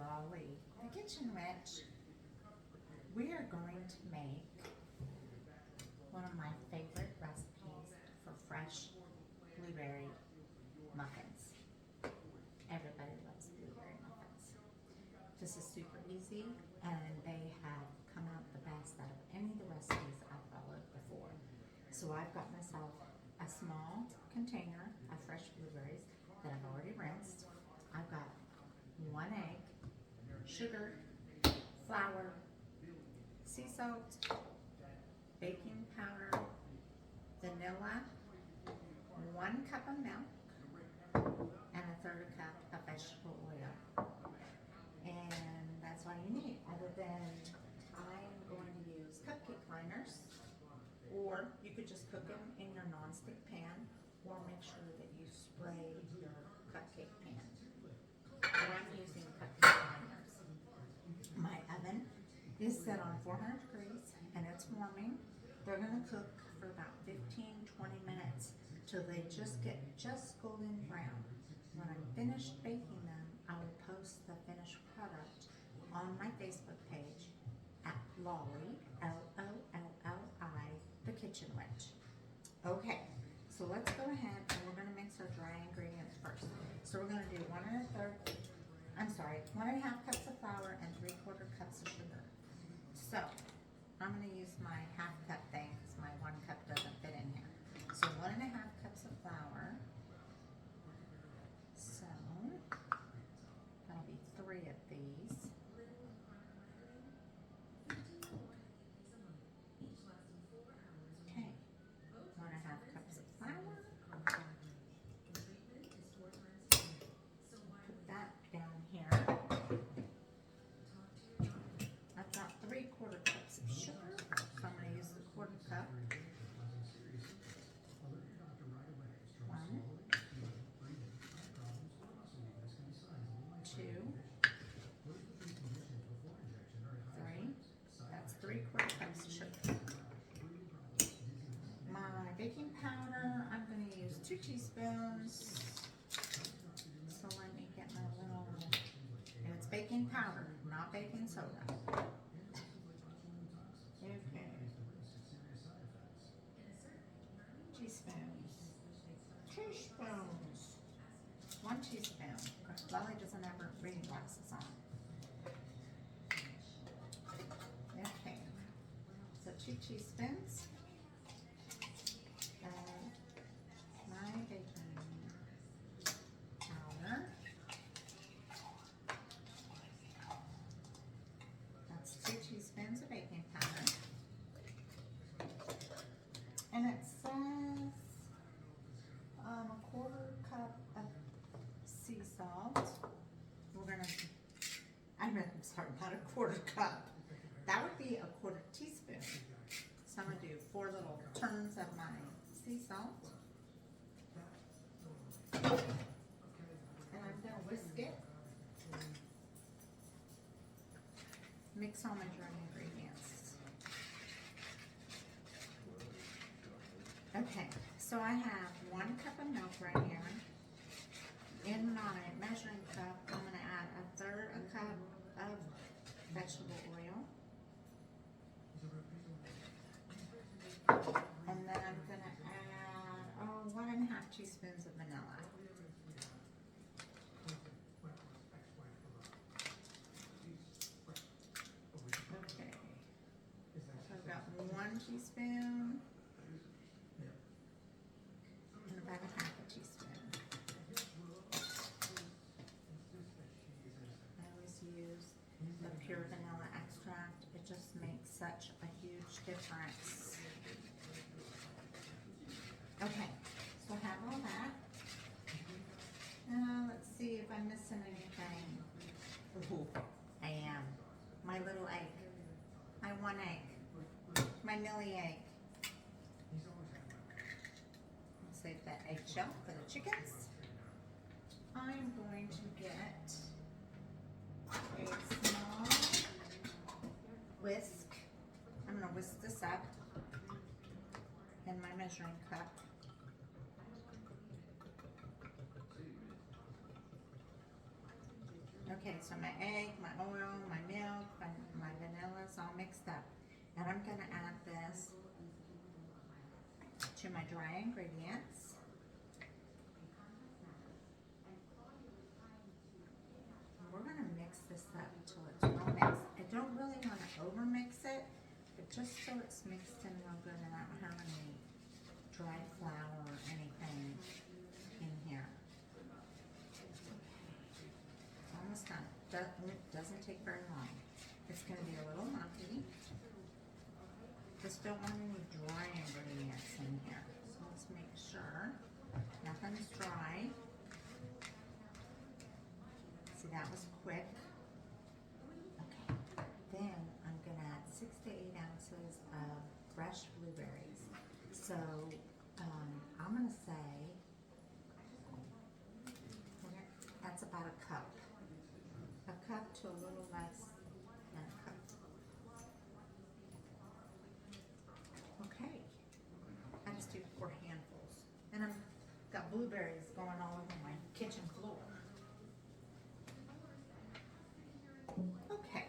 Lolli, the kitchen witch. We are going to make one of my favorite recipes for fresh blueberry muffins. Everybody loves blueberry muffins. This is super easy and they have come out the best out of any of the recipes I've followed before. So I've got myself a small container of fresh blueberries that I've already rinsed. I've got 1 egg, sugar, flour, sea salt, baking powder, vanilla, 1 cup of milk, and 1/3 cup of vegetable oil. And that's all you need, other than I'm going to use cupcake liners, or you could just cook them in your nonstick pan, or make sure that you spray your cupcake pan. But I'm using cupcake liners. My oven is set on 400 degrees and it's warming. They're going to cook for about 15-20 minutes till they just get golden brown. When I'm finished baking them, I will post the finished product on my Facebook page at Lolli, L-O-L-L-I, the kitchen witch. Okay, so let's go ahead and we're going to mix our dry ingredients first. So we're going to do 1 1/2 cups of flour and 3/4 cups of sugar. So I'm going to use my half cup thing because my 1 cup doesn't fit in here. So 1 1/2 cups of flour. So that'll be 3 of these. Okay, 1 1/2 cups of flour. Put that down here. I've got 3/4 cups of sugar, so I'm going to use the 1/4 cup. 1, 2, 3. That's 3/4 cups of sugar. My baking powder, I'm going to use 2 teaspoons. So let me get my little, and it's baking powder, not baking soda. Okay. Teaspoons. 1 teaspoon. Lolli doesn't have her reading glasses on. Okay. So 2 teaspoons of my baking powder. That's 2 teaspoons of baking powder. And it says 1/4 cup of sea salt. Not a 1/4 cup. That would be a 1/4 teaspoon. So I'm going to do 4 little turns of my sea salt. And I'm going to whisk it. Mix all my dry ingredients. Okay, so I have 1 cup of milk right here. In my measuring cup, I'm going to add 1/3 cup of vegetable oil. And then I'm going to add 1 1/2 teaspoons of vanilla. Okay, so I've got 1 teaspoon and about 1/2 teaspoon. I always use the pure vanilla extract. It just makes such a huge difference. Okay, so I have all that. Let's see if I'm missing anything. Ooh, I am. My little egg. My 1 egg. My Millie egg. I'll save that eggshell for the chickens. I'm going to get a small whisk. I'm going to whisk this up in my measuring cup. Okay, so my egg, my oil, my milk, my vanilla is all mixed up. And I'm gonna add this to my dry ingredients. We're gonna mix this up until it's well mixed. I don't really want to over mix it, but just so it's mixed in real good and I don't have any dried flour or anything in here. It's almost done. Doesn't take very long. It's gonna be a little lumpy. Just don't want any dry ingredients in here. So let's make sure nothing's dry. See, that was quick. Okay, then I'm gonna add 6 to 8 ounces of fresh blueberries. So I'm gonna say that's about a cup to a little less than a cup. Okay, I just do 4 handfuls, and I've got blueberries going all over my kitchen floor. Okay,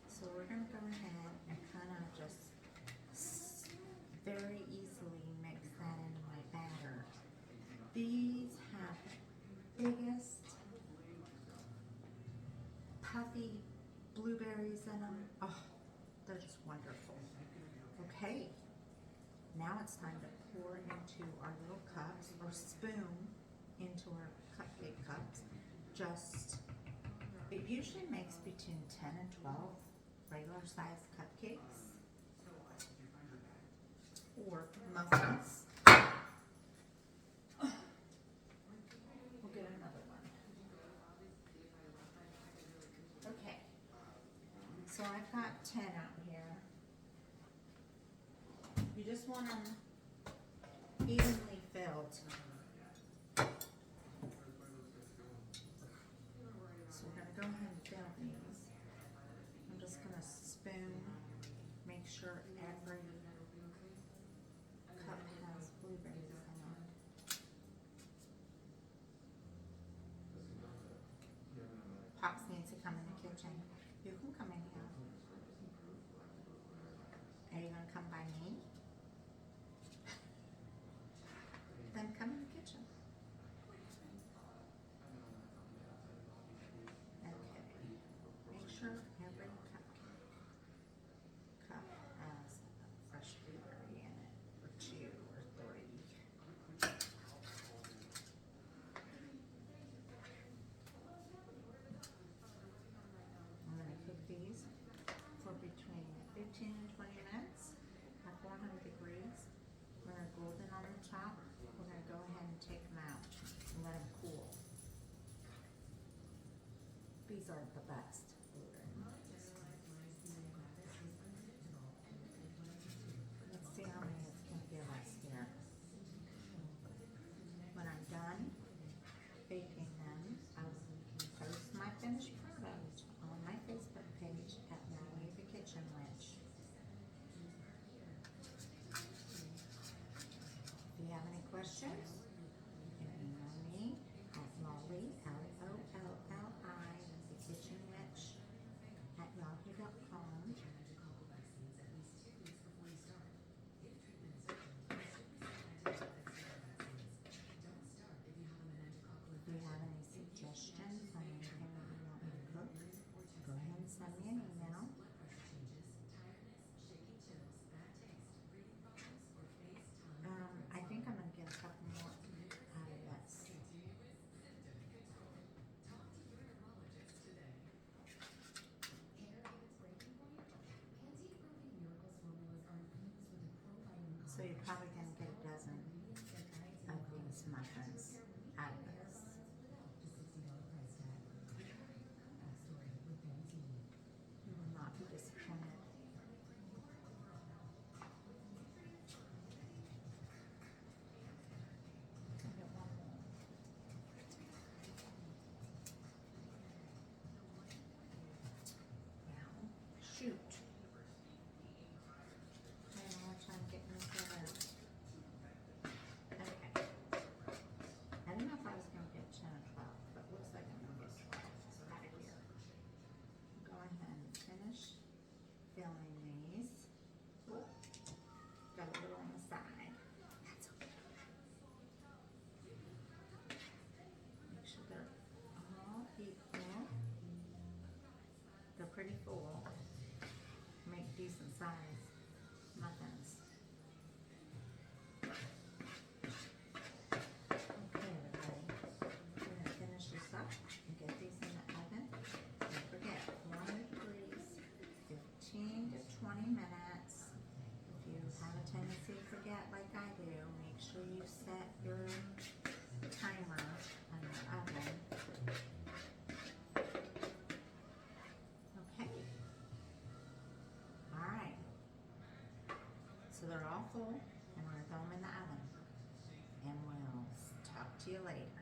so we're going to go ahead and kind of just very easily mix that into my batter. These have biggest puffy blueberries in them. Oh, they're just wonderful. Okay, now it's time to pour into our little cups or spoon into our cupcake cups. It usually makes between 10 and 12 regular sized cupcakes or muffins. We'll get another one. Okay, so I've got 10 out here. You just want them evenly filled. So we're going to go ahead and fill these. I'm just going to spoon, make sure every cup has blueberries in it. Pops needs to come in the kitchen. You can come in here. Are you going to come by me? Then come in the kitchen. Okay. Make sure every cup has fresh blueberry in it, or 2 or 3. I'm going to cook these for between 15 and 20 minutes at 400 degrees. When they're golden on the top, we're going to go ahead and take them out and let them cool. These are the best blueberry muffins. Let's see how many it's going to give us here. When I'm done baking them, I will post my finished product on my Facebook page at Lolli the Kitchen Witch. If you have any questions, you can email me at Lolli, Lolli, the Kitchen Witch at yahoo.com. If you have any suggestions on anything that you want me to cook, go ahead and send me an email. I think I'm going to get a couple more out of this. So you're probably going to get a dozen of these muffins out of this. You will not be disappointed. I'll get one more. Now, shoot. I don't know what time getting this in. size muffins. Okay, everybody, we're gonna finish this up and get these in the oven. Don't forget, 400 degrees, 15 to 20 minutes. If you have a tendency to forget like I do, make sure you set your timer on your oven. Okay. Alright. So they're all full, and we're gonna throw them in the oven. And we'll talk to you later.